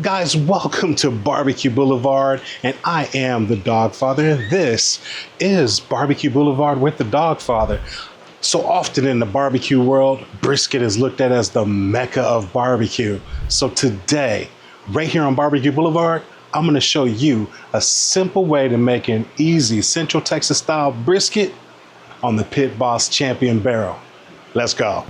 Guys, welcome to BBQ Blvd, and I am the Dogfather, and this is BBQ Blvd with the Dogfather. So often in the barbecue world, brisket is looked at as the mecca of barbecue. So today, right here on BBQ Blvd, I'm going to show you a simple way to make an easy Central Texas style brisket on the Pit Boss Champion barrel. Let's go.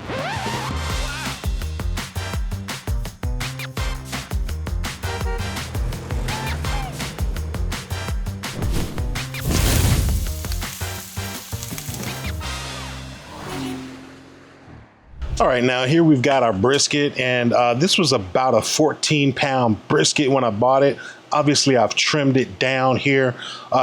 All right, now here we've got our brisket, and this was about a 14-pound brisket when I bought it. Obviously, I've trimmed it down here,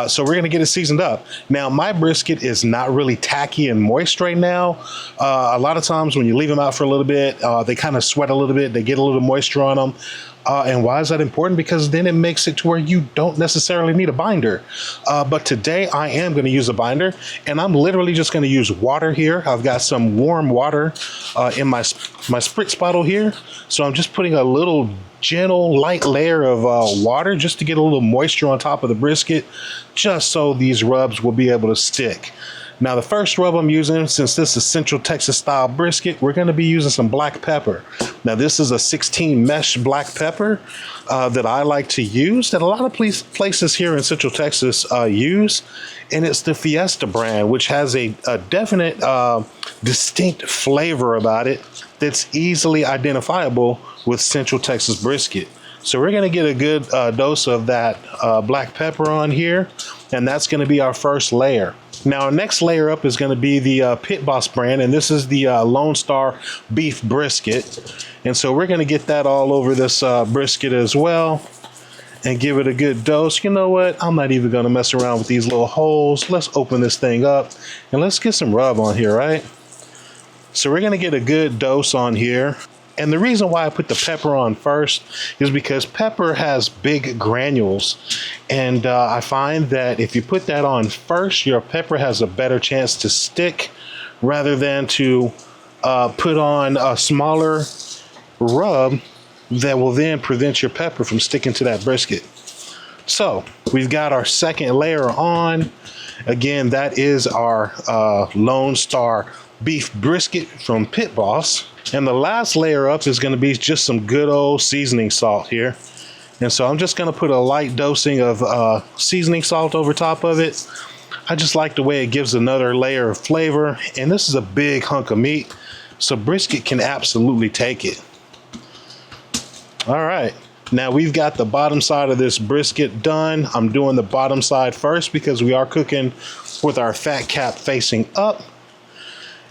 so we're gonna get it seasoned up. Now, my brisket is not really tacky and moist right now. A lot of times when you leave them out for a little bit, they kind of sweat a little bit, they get a little moisture on them. And why is that important? Because then it makes it to where you don't necessarily need a binder. But today I am going to use a binder, and I'm literally just going to use water here. I've got some warm water in my Spritz bottle here. So I'm just putting a little gentle, light layer of water just to get a little moisture on top of the brisket, just so these rubs will be able to stick. Now, the first rub I'm using, since this is Central Texas style brisket, we're going to be using some black pepper. Now, this is a 16 mesh black pepper that I like to use, that a lot of places here in Central Texas use, and it's the Fiesta brand, which has a definite distinct flavor about it that's easily identifiable with Central Texas brisket. So we're going to get a good dose of that black pepper on here, and that's going to be our first layer. Now, our next layer up is going to be the Pit Boss brand, and this is the Lone Star beef brisket. And so we're going to get that all over this brisket as well and give it a good dose. You know what? I'm not even going to mess around with these little holes. Let's open this thing up and let's get some rub on here, right? So we're going to get a good dose on here. And the reason why I put the pepper on first is because pepper has big granules. And I find that if you put that on first, your pepper has a better chance to stick rather than to put on a smaller rub that will then prevent your pepper from sticking to that brisket. So we've got our second layer on. Again, that is our Lone Star beef brisket from Pit Boss. And the last layer up is going to be just some good old seasoning salt here. And so I'm just going to put a light dosing of seasoning salt over top of it. I just like the way it gives another layer of flavor. And this is a big hunk of meat, so brisket can absolutely take it. All right, now we've got the bottom side of this brisket done. I'm doing the bottom side first because we are cooking with our fat cap facing up.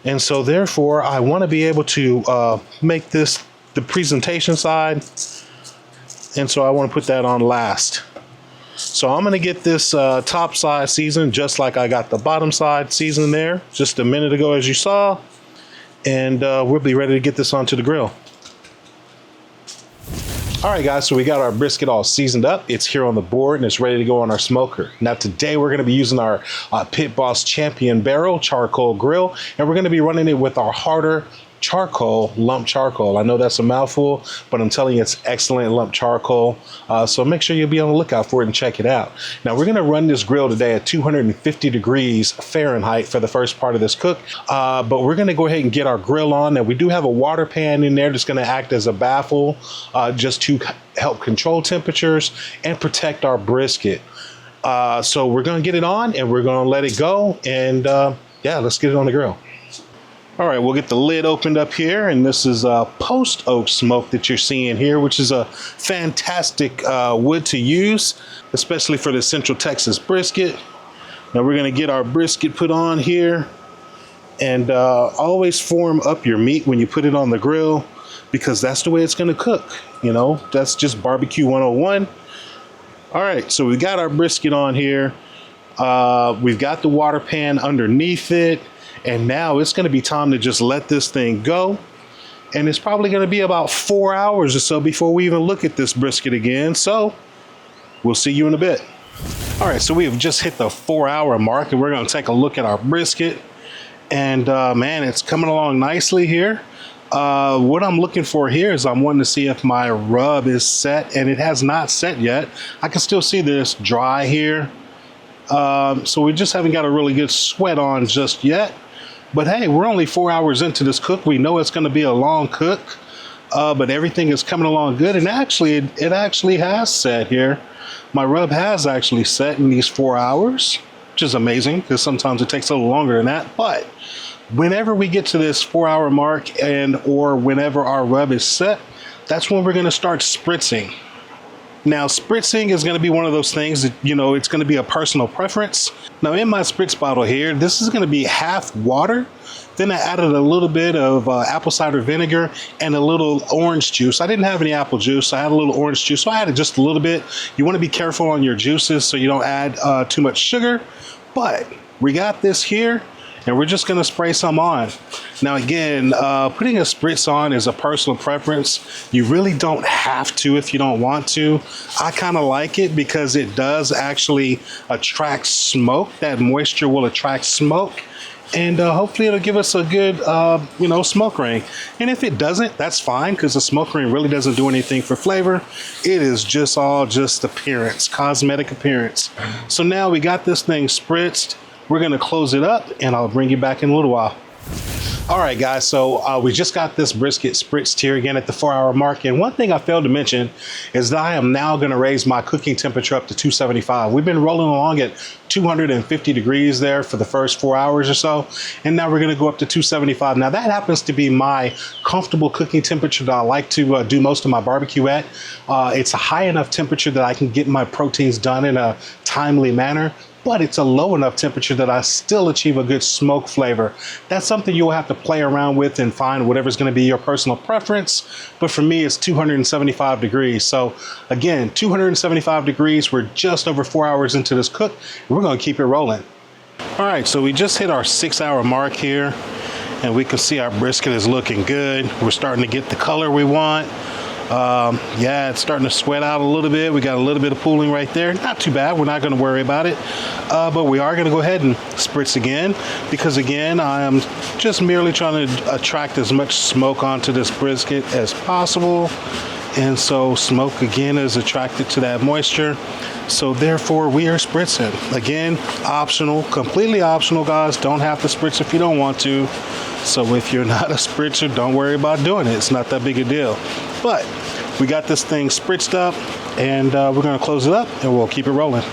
And so therefore, I want to be able to make this the presentation side. And so I want to put that on last. So I'm going to get this top side seasoned just like I got the bottom side seasoned there just a minute ago, as you saw. And we'll be ready to get this onto the grill. All right, guys, so we got our brisket all seasoned up. It's here on the board and it's ready to go on our smoker. Now today we're gonna be using our Pit Boss Champion barrel charcoal grill, and we're gonna be running it with our harder charcoal, lump charcoal. I know that's a mouthful, but I'm telling you it's excellent lump charcoal. So make sure you'll be on the lookout for it and check it out. Now we're gonna run this grill today at 250 degrees Fahrenheit for the first part of this cook. But we're gonna go ahead and get our grill on. Now we do have a water pan in there that's gonna act as a baffle just to help control temperatures and protect our brisket. So we're gonna get it on and we're gonna let it go. And yeah, let's get it on the grill. All right, we'll get the lid opened up here, and this is post oak smoke that you're seeing here, which is a fantastic wood to use, especially for the Central Texas brisket. Now we're gonna get our brisket put on here, and always form up your meat when you put it on the grill, because that's the way it's gonna cook. You know, that's just barbecue 101. All right, so we got our brisket on here. We've got the water pan underneath it. And now it's going to be time to just let this thing go. And it's probably going to be about 4 hours or so before we even look at this brisket again. So we'll see you in a bit. All right, so we have just hit the 4-hour mark, and we're going to take a look at our brisket. And man, it's coming along nicely here. What I'm looking for here is I'm wanting to see if my rub is set, and it has not set yet. I can still see this dry here. So we just haven't got a really good sweat on just yet. But hey, we're only 4 hours into this cook. We know it's going to be a long cook, but everything is coming along good. And actually, it actually has set here. My rub has actually set in these 4 hours, which is amazing because sometimes it takes a little longer than that. But whenever we get to this 4 hour mark or whenever our rub is set, that's when we're going to start spritzing. Now, spritzing is going to be one of those things that, you know, it's going to be a personal preference. Now, in my spritz bottle here, this is going to be half water. Then I added a little bit of apple cider vinegar and a little orange juice. I didn't have any apple juice, so I had a little orange juice. So I added just a little bit. You want to be careful on your juices so you don't add too much sugar. But we got this here, and we're just going to spray some on. Now again, putting a spritz on is a personal preference. You really don't have to if you don't want to. I kind of like it because it does actually attract smoke. That moisture will attract smoke, and hopefully it'll give us a good, you know, smoke ring. And if it doesn't, that's fine, because the smoke ring really doesn't do anything for flavor. It is just all just appearance, cosmetic appearance. So now we got this thing spritzed. We're going to close it up, and I'll bring you back in a little while. All right, guys, so we just got this brisket spritzed here again at the 4 hour mark. And one thing I failed to mention is that I am now going to raise my cooking temperature up to 275. We've been rolling along at 250 degrees there for the first 4 hours or so. And now we're going to go up to 275. Now, that happens to be my comfortable cooking temperature that I like to do most of my barbecue at. It's a high enough temperature that I can get my proteins done in a timely manner, but it's a low enough temperature that I still achieve a good smoke flavor. That's something you'll have to play around with and find whatever's gonna be your personal preference. But for me, it's 275 degrees. So again, 275 degrees, we're just over 4 hours into this cook, and we're gonna keep it rolling. All right, so we just hit our 6 hour mark here, and we can see our brisket is looking good. We're starting to get the color we want. Yeah, it's starting to sweat out a little bit. We got a little bit of pooling right there. Not too bad. We're not going to worry about it. But we are going to go ahead and spritz again, because again, I am just merely trying to attract as much smoke onto this brisket as possible. And so smoke again is attracted to that moisture. So therefore we are spritzing. Again, optional, completely optional, guys. Don't have to spritz if you don't want to. So if you're not a spritzer, don't worry about doing it. It's not that big a deal. But we got this thing spritzed up, and we're going to close it up, and we'll keep it rolling.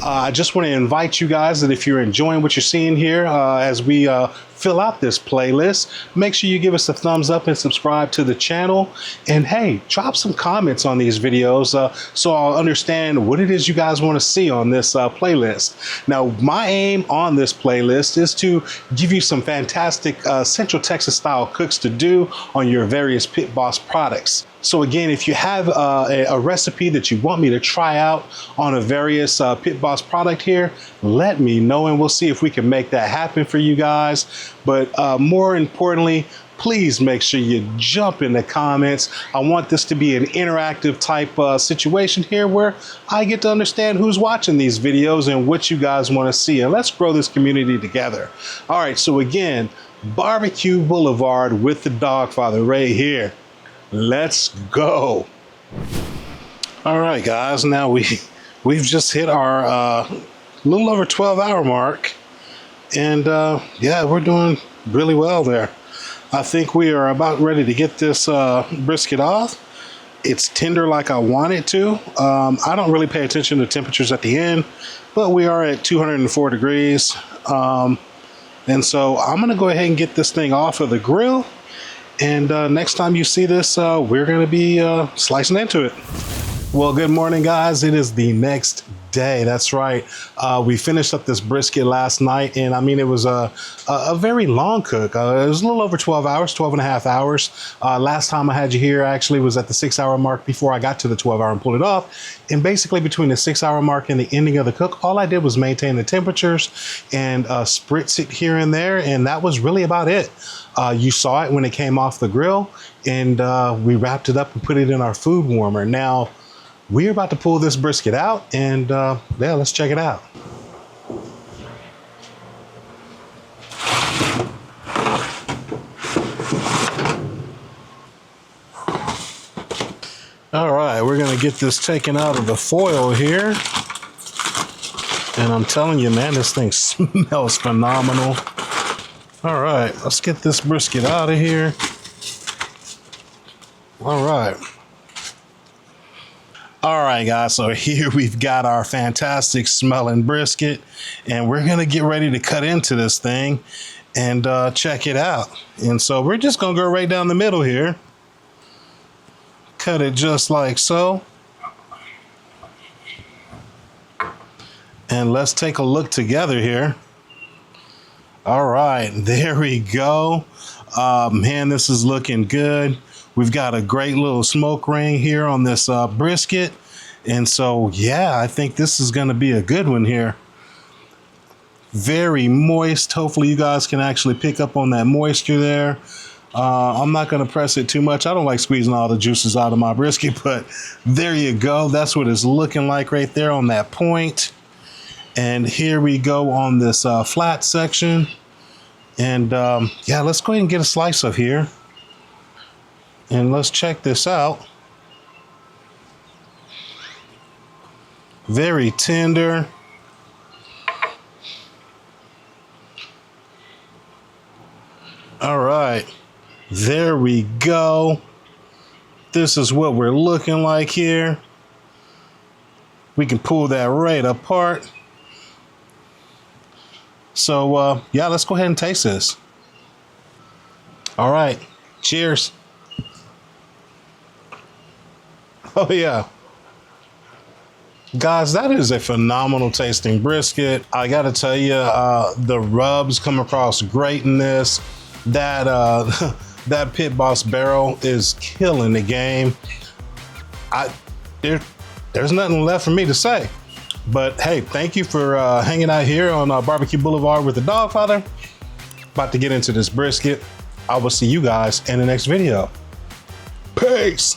I just want to invite you guys that if you're enjoying what you're seeing here as we fill out this playlist, make sure you give us a thumbs up and subscribe to the channel. And hey, drop some comments on these videos so I'll understand what it is you guys want to see on this playlist. Now, my aim on this playlist is to give you some fantastic Central Texas style cooks to do on your various Pit Boss products. So again, if you have a recipe that you want me to try out on a various Pit Boss product here, let me know, and we'll see if we can make that happen for you guys. But more importantly, please make sure you jump in the comments. I want this to be an interactive type situation here where I get to understand who's watching these videos and what you guys want to see. And let's grow this community together. All right, so again, BBQ Blvd with the Dogfather right here. Let's go. All right, guys, now we've just hit our little over 12 hour mark, and yeah, we're doing really well there. I think we are about ready to get this brisket off. It's tender like I want it to. I don't really pay attention to temperatures at the end, but we are at 204 degrees. And so I'm gonna go ahead and get this thing off of the grill. And next time you see this, we're going to be slicing into it. Well, good morning, guys. It is the next day. That's right. We finished up this brisket last night, and I mean, it was a very long cook. It was a little over 12 hours, 12 and a half hours. Last time I had you here actually was at the 6 hour mark before I got to the 12 hour and pulled it off. And basically between the 6 hour mark and the ending of the cook, all I did was maintain the temperatures and spritz it here and there. And that was really about it. You saw it when it came off the grill, and we wrapped it up and put it in our food warmer. Now, we're about to pull this brisket out, and yeah, let's check it out. All right, we're gonna get this taken out of the foil here. And I'm telling you, man, this thing smells phenomenal. All right, let's get this brisket out of here. All right. All right, guys, so here we've got our fantastic smelling brisket, and we're gonna get ready to cut into this thing and check it out. And so we're just gonna go right down the middle here. Cut it just like so. And let's take a look together here. All right, there we go. Man, this is looking good. We've got a great little smoke ring here on this brisket. And so, yeah, I think this is gonna be a good one here. Very moist. Hopefully you guys can actually pick up on that moisture there. I'm not gonna press it too much. I don't like squeezing all the juices out of my brisket, but there you go. That's what it's looking like right there on that point. And here we go on this flat section. And yeah, let's go ahead and get a slice of here. And let's check this out. Very tender. All right, there we go. This is what we're looking like here. We can pull that right apart. So yeah, let's go ahead and taste this. All right, cheers. Oh yeah. Guys, that is a phenomenal tasting brisket. I gotta tell you, the rubs come across great in this. That that Pit Boss barrel is killing the game. There's nothing left for me to say. But hey, thank you for hanging out here on BBQ Boulevard with the Dogfather. About to get into this brisket. I will see you guys in the next video. Peace.